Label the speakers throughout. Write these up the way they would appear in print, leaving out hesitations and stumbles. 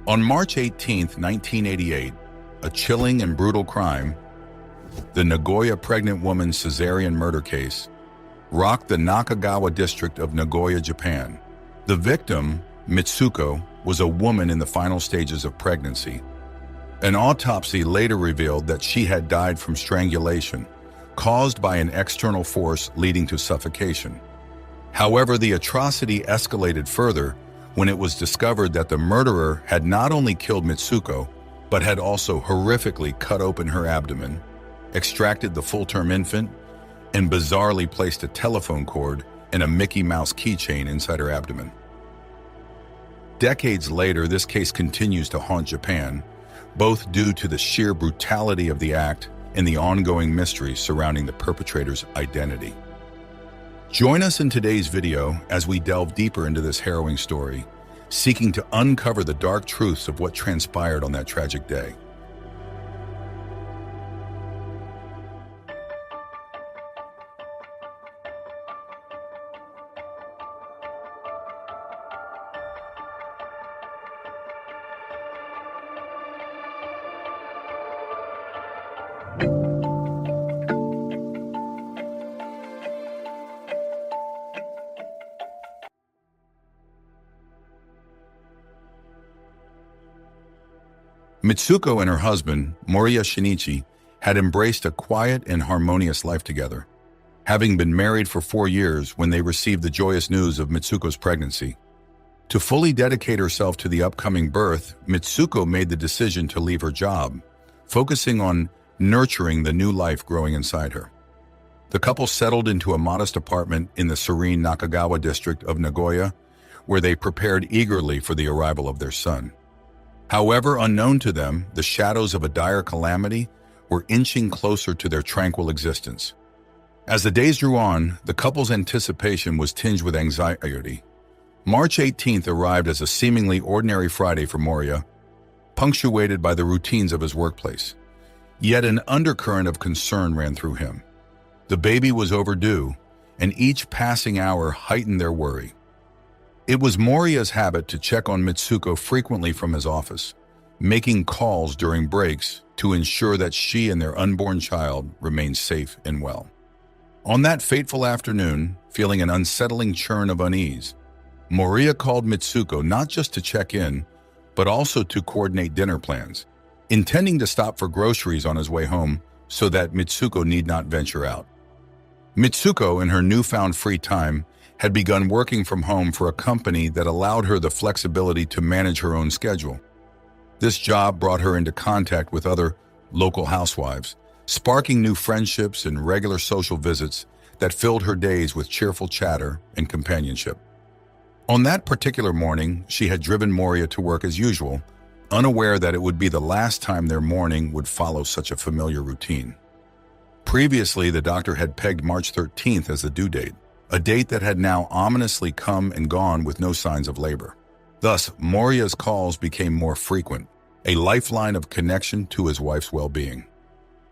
Speaker 1: On March 18, 1988, a chilling and brutal crime, the Nagoya pregnant woman's Caesarean murder case, rocked the Nakagawa district of Nagoya, Japan. The victim, Mitsuko, was a woman in the final stages of pregnancy. An autopsy later revealed that she had died from strangulation, caused by an external force leading to suffocation. However, the atrocity escalated further when it was discovered that the murderer had not only killed Mitsuko, but had also horrifically cut open her abdomen, extracted the full-term infant, and bizarrely placed a telephone cord and a Mickey Mouse keychain inside her abdomen. Decades later, this case continues to haunt Japan, both due to the sheer brutality of the act and the ongoing mystery surrounding the perpetrator's identity. Join us in today's video as we delve deeper into this harrowing story, seeking to uncover the dark truths of what transpired on that tragic day. Mitsuko and her husband, Moriya Shinichi, had embraced a quiet and harmonious life together, having been married for 4 years when they received the joyous news of Mitsuko's pregnancy. To fully dedicate herself to the upcoming birth, Mitsuko made the decision to leave her job, focusing on nurturing the new life growing inside her. The couple settled into a modest apartment in the serene Nakagawa district of Nagoya, where they prepared eagerly for the arrival of their son. However, unknown to them, the shadows of a dire calamity were inching closer to their tranquil existence. As the days drew on, the couple's anticipation was tinged with anxiety. March 18th arrived as a seemingly ordinary Friday for Moriya, punctuated by the routines of his workplace. Yet an undercurrent of concern ran through him. The baby was overdue, and each passing hour heightened their worry. It was Moriya's habit to check on Mitsuko frequently from his office, making calls during breaks to ensure that she and their unborn child remained safe and well. On that fateful afternoon, feeling an unsettling churn of unease, Moriya called Mitsuko not just to check in, but also to coordinate dinner plans, intending to stop for groceries on his way home so that Mitsuko need not venture out. Mitsuko, in her newfound free time, had begun working from home for a company that allowed her the flexibility to manage her own schedule. This job brought her into contact with other local housewives, sparking new friendships and regular social visits that filled her days with cheerful chatter and companionship. On that particular morning, she had driven Moriya to work as usual, unaware that it would be the last time their morning would follow such a familiar routine. Previously, the doctor had pegged March 13th as the due date, a date that had now ominously come and gone with no signs of labor. Thus, Moriya's calls became more frequent, a lifeline of connection to his wife's well-being.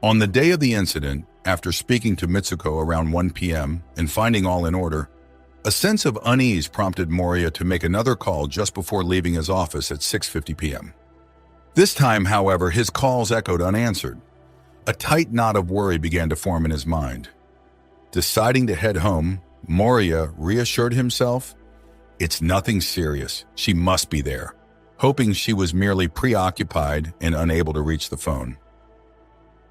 Speaker 1: On the day of the incident, after speaking to Mitsuko around 1 p.m. and finding all in order, a sense of unease prompted Moriya to make another call just before leaving his office at 6:50 p.m. This time, however, his calls echoed unanswered. A tight knot of worry began to form in his mind. Deciding to head home, Moriya reassured himself, "It's nothing serious, she must be there," hoping she was merely preoccupied and unable to reach the phone.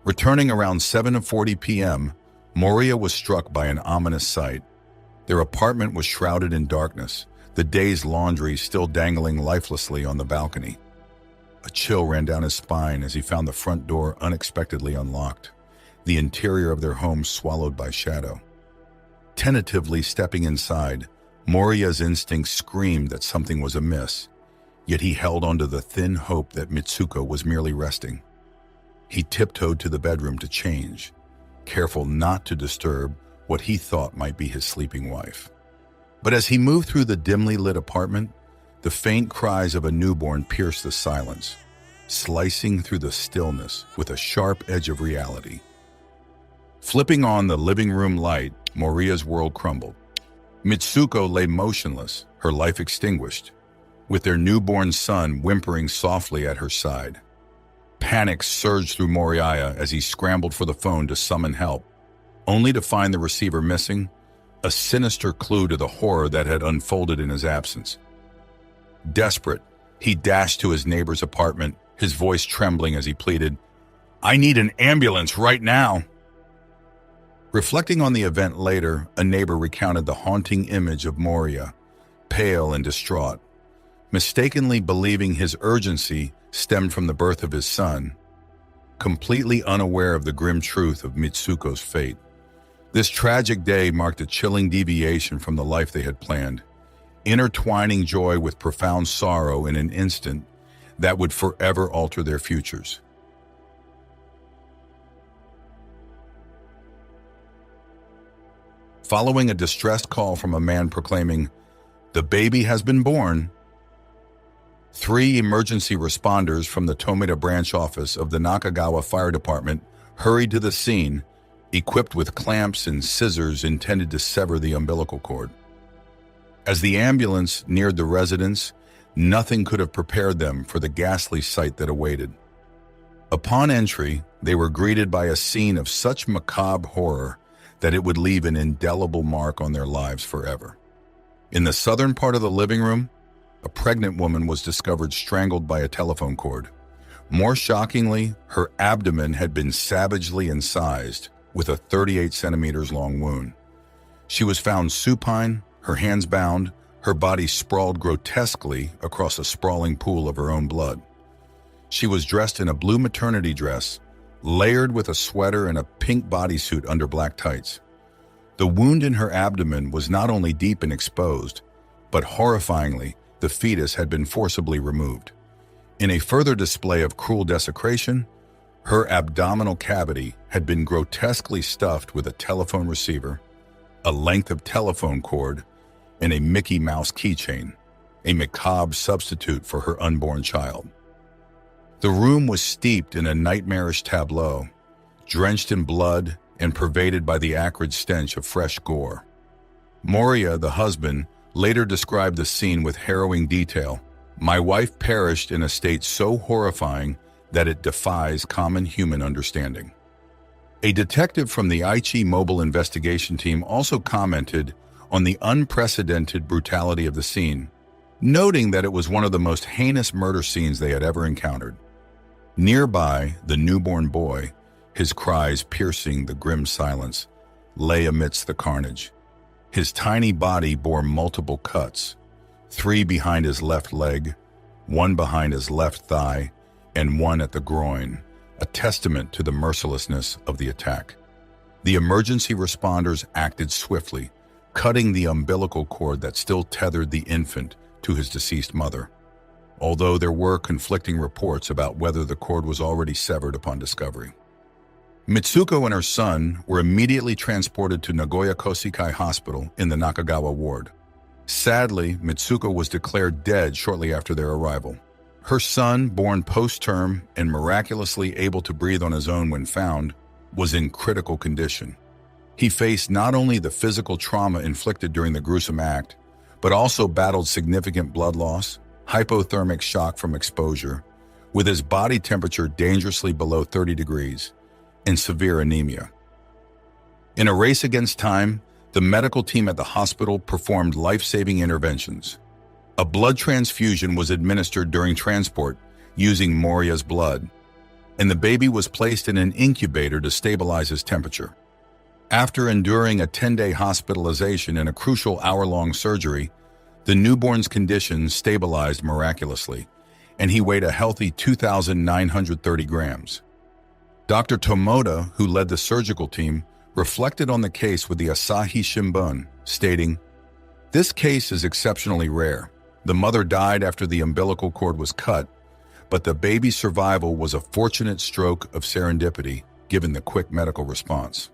Speaker 1: Returning around 7:40 p.m., Moriya was struck by an ominous sight. Their apartment was shrouded in darkness, the day's laundry still dangling lifelessly on the balcony. A chill ran down his spine as he found the front door unexpectedly unlocked, the interior of their home swallowed by shadow. Tentatively stepping inside, Moriya's instincts screamed that something was amiss, yet he held onto the thin hope that Mitsuko was merely resting. He tiptoed to the bedroom to change, careful not to disturb what he thought might be his sleeping wife. But as he moved through the dimly lit apartment, the faint cries of a newborn pierced the silence, slicing through the stillness with a sharp edge of reality. Flipping on the living room light, Moriya's world crumbled. Mitsuko lay motionless, her life extinguished. with their newborn son whimpering softly at her side. Panic surged through Moriya as he scrambled for the phone to summon help, only to find the receiver missing, a sinister clue to the horror that had unfolded in his absence. Desperate, he dashed to his neighbor's apartment, his voice trembling as he pleaded, "I need an ambulance right now!" Reflecting on the event later, a neighbor recounted the haunting image of Moriya, pale and distraught, mistakenly believing his urgency stemmed from the birth of his son, completely unaware of the grim truth of Mitsuko's fate. This tragic day marked a chilling deviation from the life they had planned, intertwining joy with profound sorrow in an instant that would forever alter their futures. Following a distressed call from a man proclaiming, "The baby has been born," 3 emergency responders from the Tomita branch office of the Nakagawa Fire Department hurried to the scene, equipped with clamps and scissors intended to sever the umbilical cord. As the ambulance neared the residence, nothing could have prepared them for the ghastly sight that awaited. Upon entry, they were greeted by a scene of such macabre horror that it would leave an indelible mark on their lives forever. In the southern part of the living room, a pregnant woman was discovered strangled by a telephone cord. More shockingly, her abdomen had been savagely incised with a 38 centimeters long wound. She was found supine, her hands bound, her body sprawled grotesquely across a sprawling pool of her own blood. She was dressed in a blue maternity dress, layered with a sweater and a pink bodysuit under black tights. The wound in her abdomen was not only deep and exposed, but horrifyingly, the fetus had been forcibly removed. In a further display of cruel desecration, her abdominal cavity had been grotesquely stuffed with a telephone receiver, a length of telephone cord, and a Mickey Mouse keychain, a macabre substitute for her unborn child. The room was steeped in a nightmarish tableau, drenched in blood and pervaded by the acrid stench of fresh gore. Moriya, the husband, later described the scene with harrowing detail. "My wife perished in a state so horrifying that it defies common human understanding." A detective from the Aichi Mobile Investigation Team also commented on the unprecedented brutality of the scene, noting that it was one of the most heinous murder scenes they had ever encountered. Nearby, the newborn boy, his cries piercing the grim silence, lay amidst the carnage. His tiny body bore multiple cuts, 3 behind his left leg, 1 behind his left thigh, and 1 at the groin, a testament to the mercilessness of the attack. The emergency responders acted swiftly, cutting the umbilical cord that still tethered the infant to his deceased mother, although there were conflicting reports about whether the cord was already severed upon discovery. Mitsuko and her son were immediately transported to Nagoya Case Hospital in the Nakagawa ward. Sadly, Mitsuko was declared dead shortly after their arrival. Her son, born post-term and miraculously able to breathe on his own when found, was in critical condition. He faced not only the physical trauma inflicted during the gruesome act, but also battled significant blood loss, hypothermic shock from exposure, with his body temperature dangerously below 30 degrees, and severe anemia. In a race against time, the medical team at the hospital performed life-saving interventions. A blood transfusion was administered during transport using Moriya's blood, and the baby was placed in an incubator to stabilize his temperature. After enduring a 10-day hospitalization and a crucial hour-long surgery, the newborn's condition stabilized miraculously, and he weighed a healthy 2,930 grams. Dr. Tomoda, who led the surgical team, reflected on the case with the Asahi Shimbun, stating, "This case is exceptionally rare. The mother died after the umbilical cord was cut, but the baby's survival was a fortunate stroke of serendipity given the quick medical response."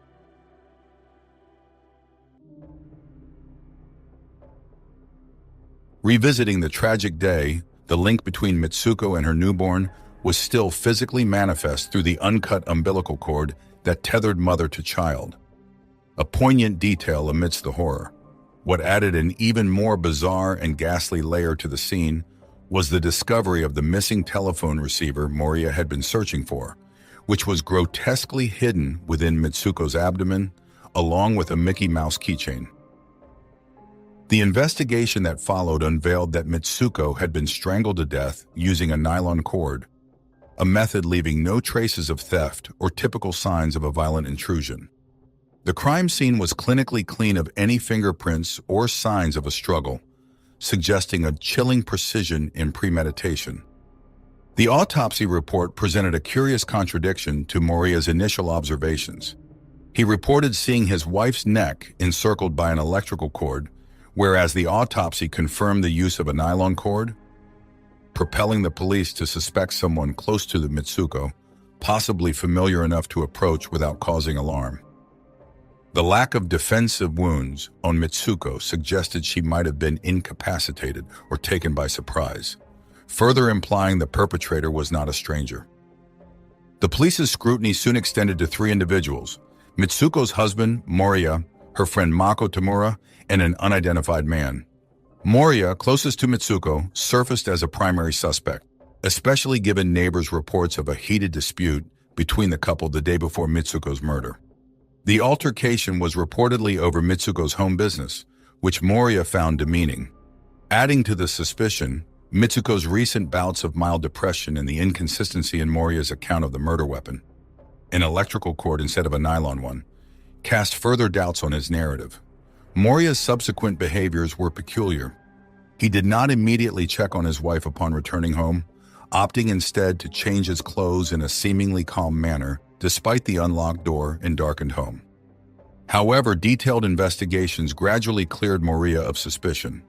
Speaker 1: Revisiting the tragic day, the link between Mitsuko and her newborn was still physically manifest through the uncut umbilical cord that tethered mother to child. A poignant detail amidst the horror. What added an even more bizarre and ghastly layer to the scene was the discovery of the missing telephone receiver Moriya had been searching for, which was grotesquely hidden within Mitsuko's abdomen, along with a Mickey Mouse keychain. The investigation that followed unveiled that Mitsuko had been strangled to death using a nylon cord, a method leaving no traces of theft or typical signs of a violent intrusion. The crime scene was clinically clean of any fingerprints or signs of a struggle, suggesting a chilling precision in premeditation. The autopsy report presented a curious contradiction to Moriya's initial observations. He reported seeing his wife's neck encircled by an electrical cord, whereas the autopsy confirmed the use of a nylon cord, propelling the police to suspect someone close to the Mitsuko, possibly familiar enough to approach without causing alarm. The lack of defensive wounds on Mitsuko suggested she might have been incapacitated or taken by surprise, further implying the perpetrator was not a stranger. The police's scrutiny soon extended to three individuals: Mitsuko's husband, Moriya, her friend Mako Tamura, and an unidentified man. Moriya, closest to Mitsuko, surfaced as a primary suspect, especially given neighbors' reports of a heated dispute between the couple the day before Mitsuko's murder. The altercation was reportedly over Mitsuko's home business, which Moriya found demeaning. Adding to the suspicion, Mitsuko's recent bouts of mild depression and the inconsistency in Moriya's account of the murder weapon, an electrical cord instead of a nylon one, cast further doubts on his narrative. Moriya's subsequent behaviors were peculiar. He did not immediately check on his wife upon returning home, opting instead to change his clothes in a seemingly calm manner despite the unlocked door and darkened home. However, detailed investigations gradually cleared Moriya of suspicion.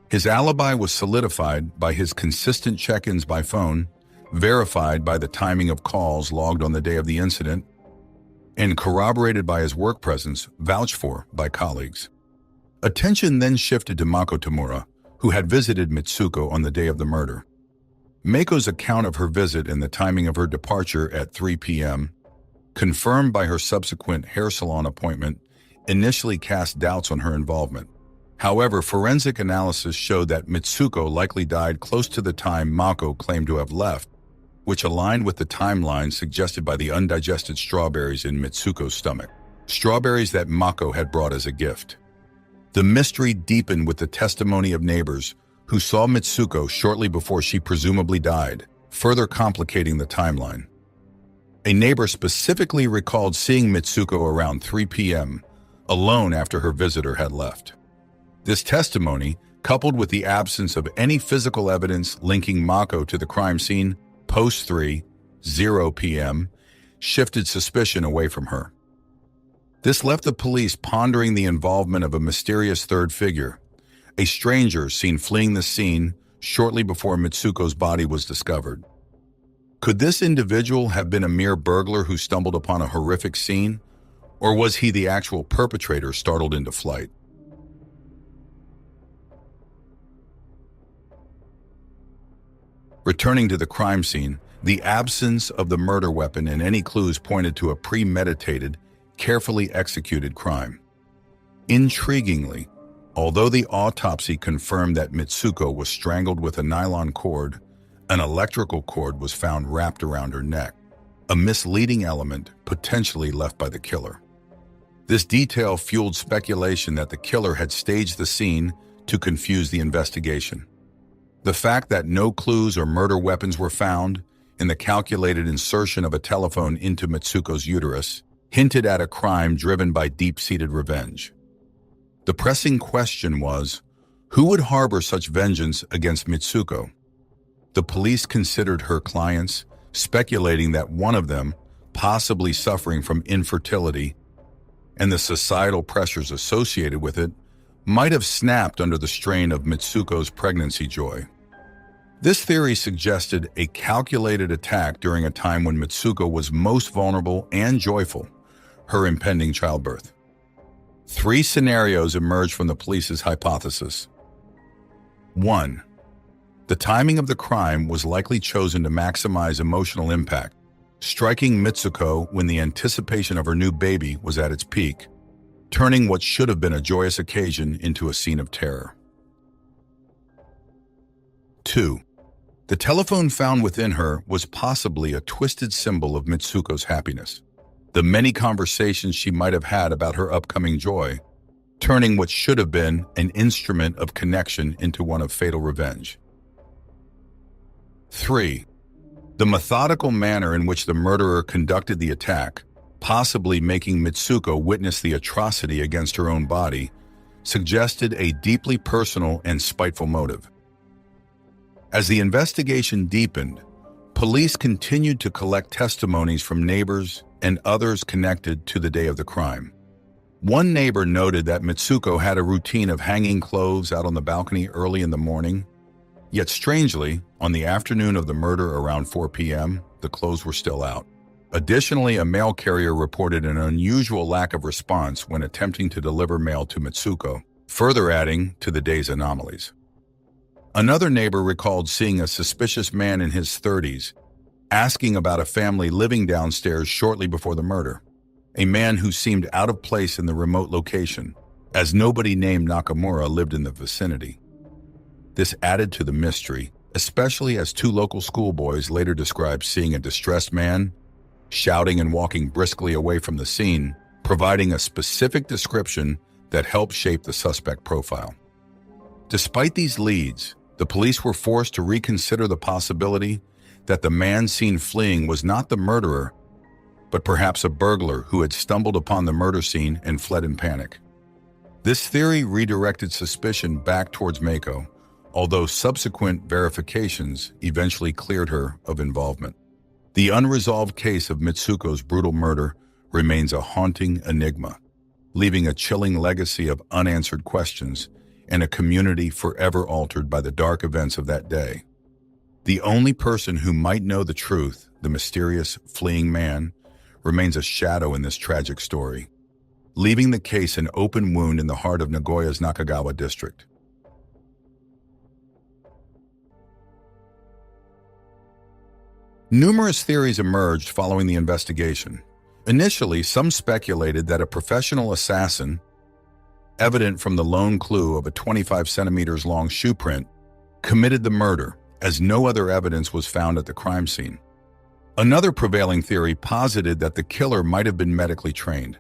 Speaker 1: His alibi was solidified by his consistent check-ins by phone, verified by the timing of calls logged on the day of the incident, and corroborated by his work presence, vouched for by colleagues. Attention then shifted to Mako Tamura, who had visited Mitsuko on the day of the murder. Mako's account of her visit and the timing of her departure at 3 p.m., confirmed by her subsequent hair salon appointment, initially cast doubts on her involvement. However, forensic analysis showed that Mitsuko likely died close to the time Mako claimed to have left, which aligned with the timeline suggested by the undigested strawberries in Mitsuko's stomach, strawberries that Mako had brought as a gift. The mystery deepened with the testimony of neighbors who saw Mitsuko shortly before she presumably died, further complicating the timeline. A neighbor specifically recalled seeing Mitsuko around 3 p.m., alone after her visitor had left. This testimony, coupled with the absence of any physical evidence linking Mako to the crime scene post 3:0 p.m., shifted suspicion away from her. This left the police pondering the involvement of a mysterious third figure, a stranger seen fleeing the scene shortly before Mitsuko's body was discovered. Could this individual have been a mere burglar who stumbled upon a horrific scene, or was he the actual perpetrator startled into flight? Returning to the crime scene, the absence of the murder weapon and any clues pointed to a premeditated, carefully executed crime. Intriguingly, although the autopsy confirmed that Mitsuko was strangled with a nylon cord, an electrical cord was found wrapped around her neck, a misleading element potentially left by the killer. This detail fueled speculation that the killer had staged the scene to confuse the investigation. The fact that no clues or murder weapons were found, and the calculated insertion of a telephone into Mitsuko's uterus, hinted at a crime driven by deep-seated revenge. The pressing question was, who would harbor such vengeance against Mitsuko? The police considered her clients, speculating that one of them, possibly suffering from infertility, and the societal pressures associated with it, might have snapped under the strain of Mitsuko's pregnancy joy. This theory suggested a calculated attack during a time when Mitsuko was most vulnerable and joyful, her impending childbirth. Three scenarios emerged from the police's hypothesis. 1. The timing of the crime was likely chosen to maximize emotional impact, striking Mitsuko when the anticipation of her new baby was at its peak, turning what should have been a joyous occasion into a scene of terror. 2. The telephone found within her was possibly a twisted symbol of Mitsuko's happiness. The many conversations she might have had about her upcoming joy, turning what should have been an instrument of connection into one of fatal revenge. 3. The methodical manner in which the murderer conducted the attack, possibly making Mitsuko witness the atrocity against her own body, suggested a deeply personal and spiteful motive. As the investigation deepened, police continued to collect testimonies from neighbors and others connected to the day of the crime. One neighbor noted that Mitsuko had a routine of hanging clothes out on the balcony early in the morning, yet strangely, on the afternoon of the murder around 4 p.m., the clothes were still out. Additionally, a mail carrier reported an unusual lack of response when attempting to deliver mail to Mitsuko, further adding to the day's anomalies. Another neighbor recalled seeing a suspicious man in his 30s, asking about a family living downstairs shortly before the murder, a man who seemed out of place in the remote location, as nobody named Nakamura lived in the vicinity. This added to the mystery, especially as two local schoolboys later described seeing a distressed man shouting and walking briskly away from the scene, providing a specific description that helped shape the suspect profile. Despite these leads, the police were forced to reconsider the possibility that the man seen fleeing was not the murderer, but perhaps a burglar who had stumbled upon the murder scene and fled in panic. This theory redirected suspicion back towards Mako, although subsequent verifications eventually cleared her of involvement. The unresolved case of Mitsuko's brutal murder remains a haunting enigma, leaving a chilling legacy of unanswered questions and a community forever altered by the dark events of that day. The only person who might know the truth, the mysterious fleeing man, remains a shadow in this tragic story, leaving the case an open wound in the heart of Nagoya's Nakagawa district. Numerous theories emerged following the investigation. Initially, some speculated that a professional assassin, evident from the lone clue of a 25 centimeters long shoe print, committed the murder, as no other evidence was found at the crime scene. Another prevailing theory posited that the killer might have been medically trained.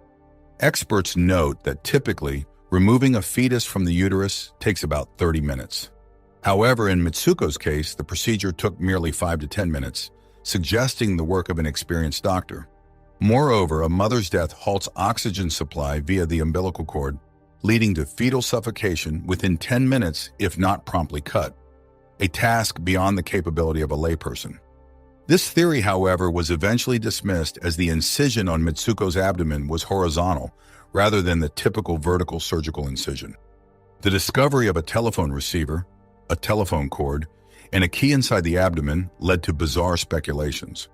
Speaker 1: Experts note that typically, removing a fetus from the uterus takes about 30 minutes. However, in Mitsuko's case, the procedure took merely 5 to 10 minutes, suggesting the work of an experienced doctor. Moreover, a mother's death halts oxygen supply via the umbilical cord, leading to fetal suffocation within 10 minutes if not promptly cut, a task beyond the capability of a layperson. This theory, however, was eventually dismissed as the incision on Mitsuko's abdomen was horizontal rather than the typical vertical surgical incision. The discovery of a telephone receiver, a telephone cord, and a key inside the abdomen led to bizarre speculations.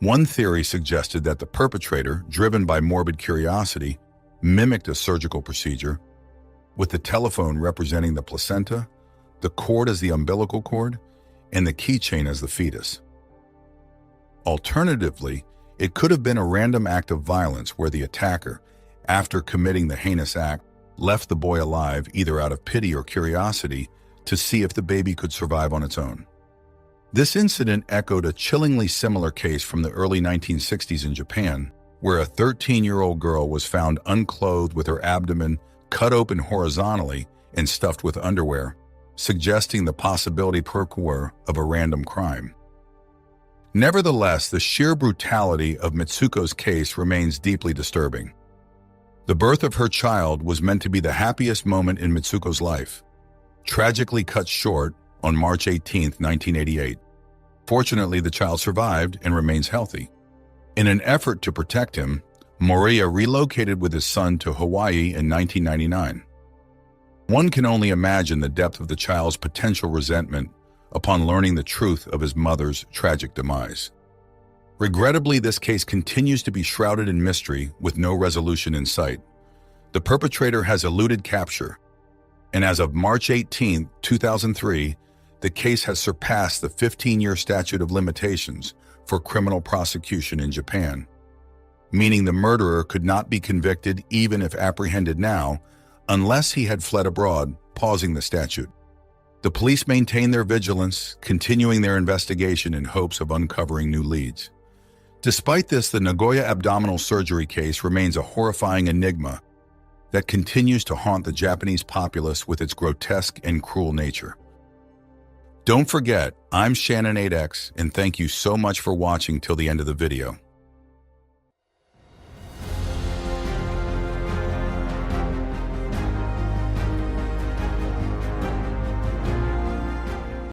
Speaker 1: One theory suggested that the perpetrator, driven by morbid curiosity, mimicked a surgical procedure, with the telephone representing the placenta, the cord as the umbilical cord, and the keychain as the fetus. Alternatively, it could have been a random act of violence where the attacker, after committing the heinous act, left the boy alive either out of pity or curiosity to see if the baby could survive on its own. This incident echoed a chillingly similar case from the early 1960s in Japan, where a 13-year-old girl was found unclothed with her abdomen cut open horizontally and stuffed with underwear, suggesting the possibility of a random crime. Nevertheless, the sheer brutality of Mitsuko's case remains deeply disturbing. The birth of her child was meant to be the happiest moment in Mitsuko's life, tragically cut short on March 18, 1988. Fortunately, the child survived and remains healthy. In an effort to protect him, Moriya relocated with his son to Hawaii in 1999. One can only imagine the depth of the child's potential resentment upon learning the truth of his mother's tragic demise. Regrettably, this case continues to be shrouded in mystery with no resolution in sight. The perpetrator has eluded capture, and as of March 18, 2003, the case has surpassed the 15-year statute of limitations for criminal prosecution in Japan, meaning the murderer could not be convicted even if apprehended now, unless he had fled abroad, pausing the statute. The police maintain their vigilance, continuing their investigation in hopes of uncovering new leads. Despite this, the Nagoya abdominal surgery case remains a horrifying enigma that continues to haunt the Japanese populace with its grotesque and cruel nature. Don't forget, I'm Shannon 8X, and thank you so much for watching till the end of the video.